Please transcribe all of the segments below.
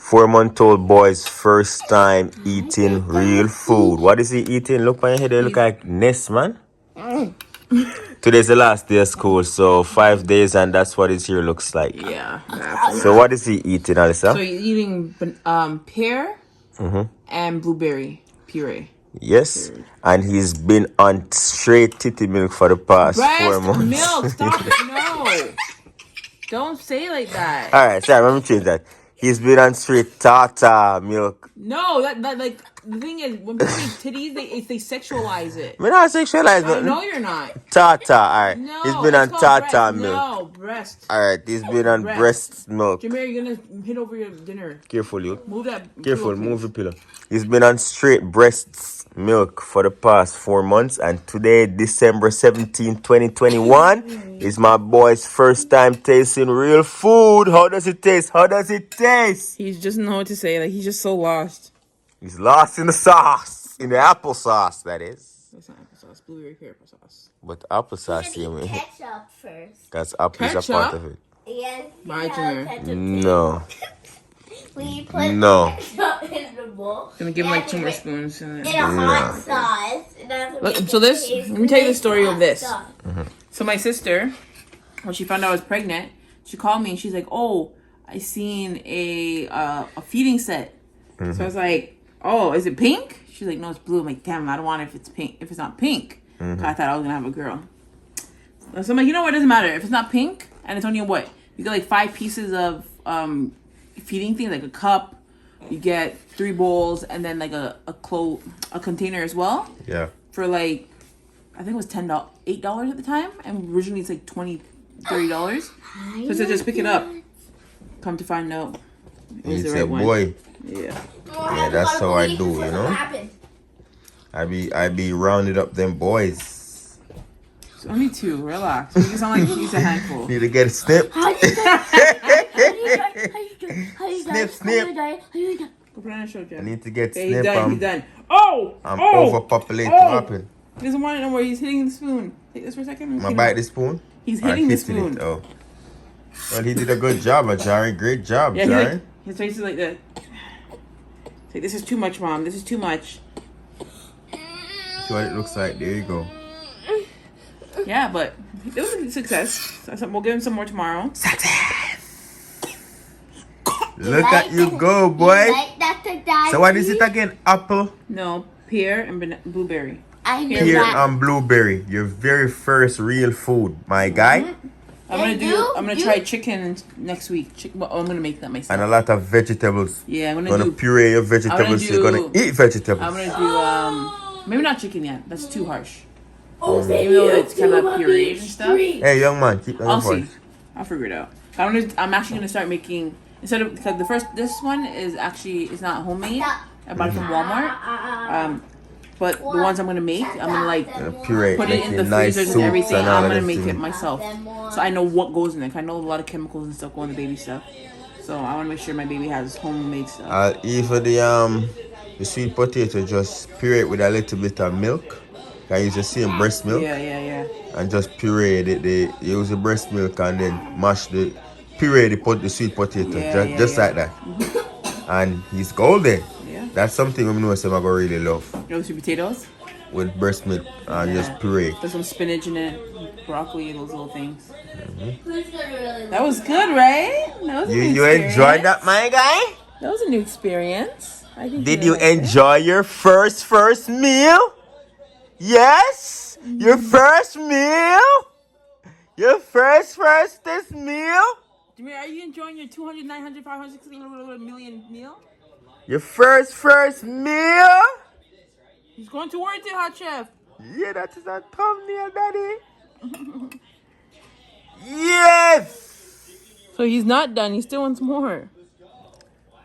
4-month-old boy's first time eating real food. What is he eating? Look on your head, they look like Nest, man. Today's the last day of school, so 5 days, and that's what his here looks like. Yeah. So what is he eating, Alyssa? So he's eating pear and blueberry puree. Yes, and he's been on straight titty milk for the past 4 months. Milk, stop. No. Don't say like that. All right, sorry, let me change that. He's been on straight Tata milk. No, that like the thing is when people eat titties, they sexualize it. We're not sexualizing. I know you're not. Tata, all right. No, He's been on Tata milk. No, breast. All right, he's been on breast milk. Jameer, you're gonna hit over your dinner. Careful, you. Move that. Careful, move the pillow. He's been on straight breast milk for the past 4 months, and today, December 17, 2021, is my boy's first time tasting real food. How does it taste? How does it taste? He just know what to say. Like he's just so lost. He's lost in the sauce, in the applesauce, that is. That's not applesauce, blueberry pear applesauce. But applesauce, you mean? Ketchup first. That's apple is a part of it. Yes. Bye, Jameer. No. We put No. ketchup in the bowl. Gonna give him like 2 more spoons. In a hot sauce. Look, so this, let me tell you the story of this. So my sister, when she found out I was pregnant, she called me and she's like, "Oh, I seen a feeding set." So I was like, "Oh, is it pink?" She's like, "No, it's blue." I'm like, "Damn, I don't want it if it's pink. If it's not pink." I thought I was gonna have a girl. So I'm like, you know what? It doesn't matter if it's not pink and it's only what you get like 5 pieces of feeding things, like a cup. You get 3 bowls and then like a container as well. Yeah. For like, I think it was $8 at the time, and originally it's like $20, $30. So I said just pick it up. Come to find out, it was the right one. Boy. Yeah. Yeah, that's how I do, you know. I be rounded up them boys. It's only 2. Relax. Make it sound like he's a handful. Need to get snipped. Snip, snip. Go put on a show, Jeff. I need to get Okay, snipped. he's done. Oh! I'm overpopulated. What happened? He doesn't want it no more. He's hitting the spoon. Take this for a second. Am I bite the spoon? He's hitting the spoon. It. Oh. Well, he did a good job, Ajahri. Great job, Yeah, Ajahri. his face is like that. Say, this is too much, Mom. This is too much. See what it looks like. There you go. Yeah, but it was a success. So we'll give him some more tomorrow. Look at you go, boy. Like that, So what is it again? Apple? No, pear and blueberry. Pear and blueberry. Your very first real food, my guy. I'm gonna try chicken next week. I'm gonna make that myself. And a lot of vegetables. Yeah, I'm gonna puree your vegetables. You're gonna eat vegetables. I'm gonna do maybe not chicken yet. That's too harsh. Even though it's kind of pureed and stuff. Hey, young man, keep that. I'll see. I'll figure it out. I'm actually gonna start making instead of because this one is not homemade. I bought it from Walmart. But the ones I'm gonna make, I'm gonna like puree, put it in the freezers and everything. I'm gonna make it myself, so I know what goes in it. I know a lot of chemicals and stuff go in the baby stuff, so I want to make sure my baby has homemade stuff. Even the sweet potato, just puree it with a little bit of milk. I use the same breast milk. Yeah. And just puree it. They use the breast milk and then puree the sweet potato, just like that. And he's golden. Yeah. That's something we know some are gonna really love. You know, sweet potatoes with breast milk and just puree. There's some spinach in it, broccoli, those little things. That was good, right? That was you enjoyed that, my guy? That was a new experience. Did you enjoy your first meal? Yes? Your first meal? Your first meal? Jameer, are you enjoying your 200, 900, 500, 600 million meal? Your first meal? He's going towards it, Hot Chef. Yeah, that is a thumbnail, Daddy. Yes! So he's not done. He still wants more.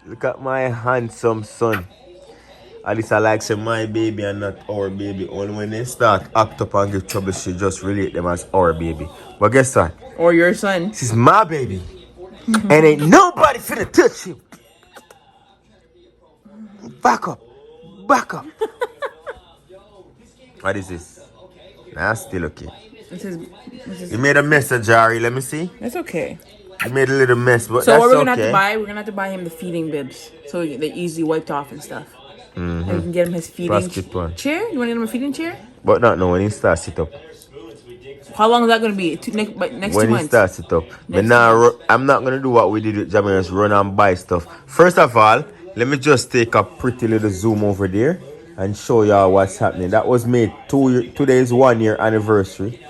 Look at my handsome son. Alyssa likes my baby and not our baby. Only when they start act up and give trouble, she just relate them as our baby. But guess what? Or your son. This is my baby. And ain't nobody finna touch him. Back up. What is this? Nah, still okay. This is you made a mess, Ajahri. Let me see. That's okay. You made a little mess, but So that's what we're gonna have to okay. buy, we're gonna have to buy him the feeding bibs, so they're easily wiped off and stuff. And we can get him his feeding Basket one. chair. You want to get him a feeding chair? But not now when he starts sit up. How long is that gonna be? Next When 2 he months. starts it up. But Next 2 now months. I'm not gonna do what we did with Jamaians, run and buy stuff. First of all, let me just take a pretty little zoom over there and show y'all what's happening. That was made today's 1 year anniversary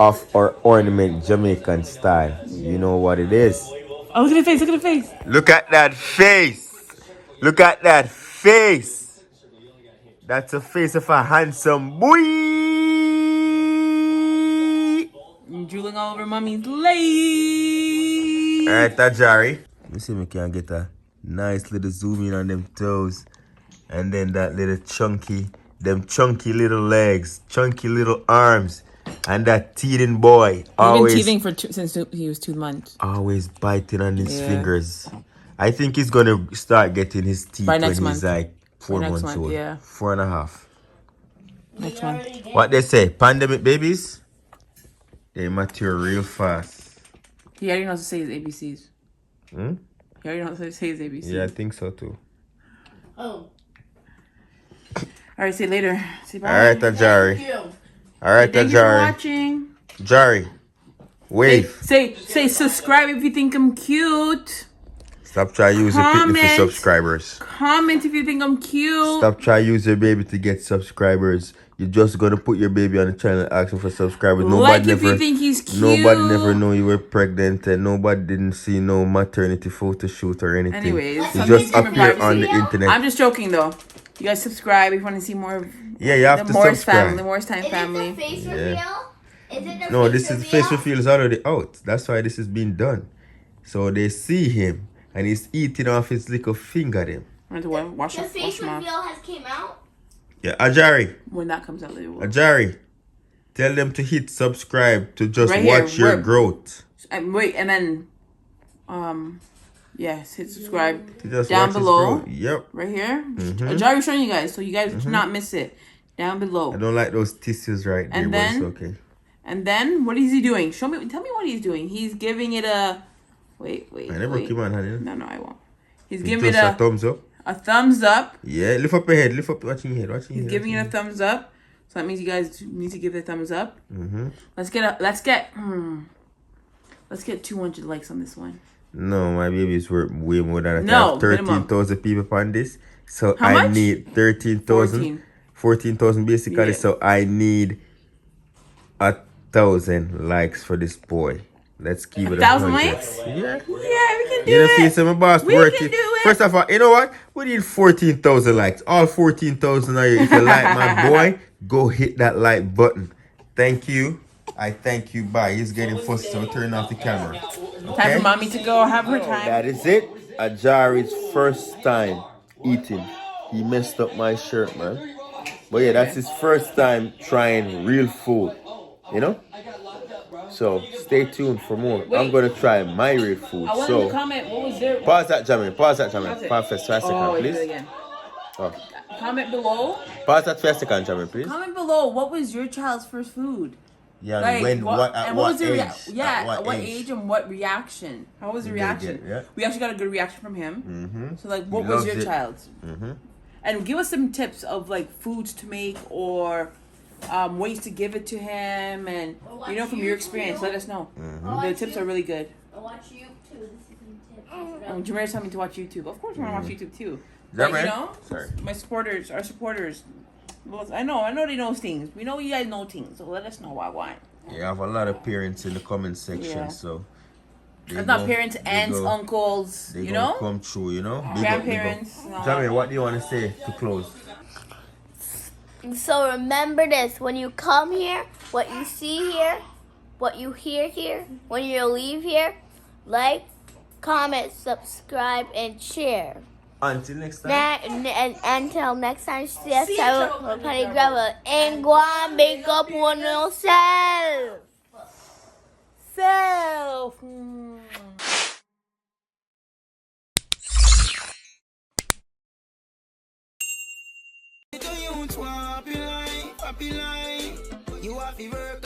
of our ornament Jamaican style. You know what it is. Oh, look at the face! Look at the face! Look at that face. Look at that face. That's a face of a handsome boy. I'm drooling all over mommy's leg. Alright, Ajahri. Let me see if we can get a nice little zoom in on them toes. And then that little them chunky little legs, chunky little arms. And that teething boy. He's been teething since he was 2 months. Always biting on his fingers. I think he's gonna start getting his teeth By when next he's month. like 4 months month, old. yeah. 4.5. Next one. What they say, pandemic babies, they mature real fast. He already knows to say his ABCs. Hmm? He already knows to say his ABCs. Yeah, I think so too. Oh. All right, say later. Say bye. Alright, Ajahri. Alright, Thank you for Ajahri. watching. Ajahri, wave. Say subscribe if you think I'm cute. Stop trying to use your picnic for Comment. subscribers. Comment if you think I'm cute. Stop trying to use your baby to get subscribers. You're just gonna put your baby on the channel asking for subscribers. Like if you think he's cute. Nobody never knew you were pregnant, and nobody didn't see no maternity photo shoot or anything. Anyways, you some just human appear privacy. on the internet. I'm just joking though. You guys subscribe if you want to see more of Yeah, you have the to Morris subscribe. family, the Morris Time Is family. it the face reveal? Is it the No, face this is reveal? face reveal is already out. That's why this is being done. So they see him and he's eating off his little finger them. I want to wash The wash face them reveal off. has came out? Yeah, Ajahri. When that comes out, they will. Ajahri. Tell them to hit subscribe to just Right here, watch your where- growth. Wait, and then, yes, hit subscribe To just down watch his below. growth. Yep. Right here. Ajahri's showing you guys, so you guys cannot miss it. Down below. I don't like those tissues right there, And but then- it's okay. And then what is he doing? Tell me what he's doing. He's giving it a wait. I never keep on honey. No, I won't. He's giving it Just a a thumbs up. thumbs up. Yeah, lift up your head. Lift up, watching your head. Watching He's your head. giving it a thumbs up. So that means you guys need to give it a thumbs up. Mm-hmm. Let's get 200 likes on this one. No, my baby's worth way more than that. No, I have 13,000 people on this. So How I much? need 13,000. 14,000 basically. Yeah. So I need 1,000 likes for this boy. Let's keep it 1,000 100. likes? Yeah. Yeah, we can do You know, it. face of my boss We work can it. do it. First of all, you know what? We need 14,000 likes. All 14,000 are here. If you like my boy, go hit that like button. Thank you. I thank you. Bye. He's getting fussy, so turn off the camera. Time for mommy to go have her time. That is it. Ajahri's first time eating. He messed up my shirt, man. But yeah, that's his first time trying real food. You know? So stay tuned for more. I'm gonna try my real food. I want you to So comment what was there. pause that, Jamie. Pause that, Pause Jamie. it. Pause for a Oh, second, wait, do it please. again. Oh. Comment below. Pause that for a second, Jamie, please. Comment below. What was your child's first food? Yeah, Like, when, what, at and what was the age? yeah, At what age and what reaction? How was the Did they reaction? get- yeah. We actually got a good reaction from him. Mm-hmm. So like, what He was loved your it. child's? Mm-hmm. And give us some tips of like foods to make or ways to give it to him, and you know from your experience, let us know. Mm-hmm. The tips are really good. I watch you too. This is some tips. Jameer's telling me to watch YouTube. Of course, I want to watch YouTube too. Yeah, But, man. you know, Sorry. our supporters. Well, I know they know things. We know you guys know things, so let us know why. You have a lot of parents in the comment section, Yeah. so they It's not go- parents, they aunts, go- uncles, they you gonna know, come true, you know. Big up, big up. grandparents. No. Jamie, what do you want to say to close? So remember this, when you come here, what you see here, what you hear here, when you leave here, like, comment, subscribe, and share. Until next time. And until next time, see us out Honey Grabber. And go on, make up on yourself. Self. You have to work